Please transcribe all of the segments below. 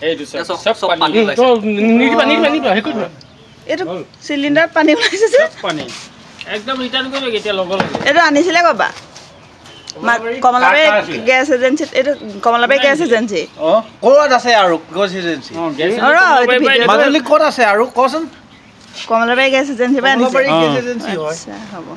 এইটো সব পানী ওলাইছে নিদিবা হে কৰিবা এইটো সিলিন্ডাৰত পানী ওলাইছে যে পানী একদম ৰিটাৰ্ণ কৰিব এতিয়া লগ লগ এইটো আনিছিলে কবা কমলাবাৰী গ্যাস এজেন্সি এইটো কমলাবাৰী গ্যাস এজেন্সি ক'ত আছে আৰু গ্যাস এজেন্সি মাজুলী ক'ত আছে আৰু কচোন কমলাবাৰী গ্যাস এজেন্সি বা আনিছে কমলাবাৰী গ্যাস এজেন্সি হয় আচ্ছা হ'ব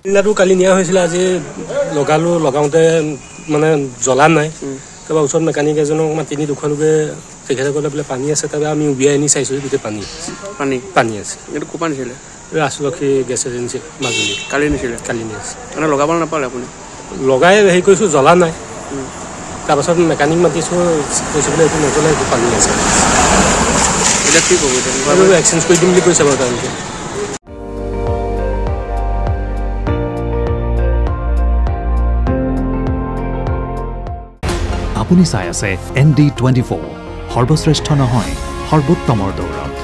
সিলিন্ডাৰটো কালি নিয়া হৈছিল আজি লগাওঁতে মানে জ্বলা নাই তাৰপৰা ওচৰত মেকানিক এজনক মাতি নি দুখনকে তেখেতে ক'লে বোলে পানী আছে তাৰপৰা আমি উলিয়াই আনি চাইছোঁ গোটেই পানী আছে এইটো ক'পা নিছিলে আশুলক্ষী গেছ এজেঞ্চি মাজুলী কালি নিছিলে মানে লগাব নাপালে আপুনি লগাই হেৰি কৰিছোঁ জ্বলা নাই তাৰপাছত মেকানিক মাতিছোঁ কৈছে বোলে এইটো নজ্বলে এইটো পানী আছে এতিয়া কি ক'ব এইটো এক্সচেঞ্জ কৰি দিম বুলি কৈছে বাৰু তেওঁলোকে আপুনি চাই আছে ND24 সৰ্বশ্ৰেষ্ঠ নহয় সৰ্বোত্তমৰ দৌৰ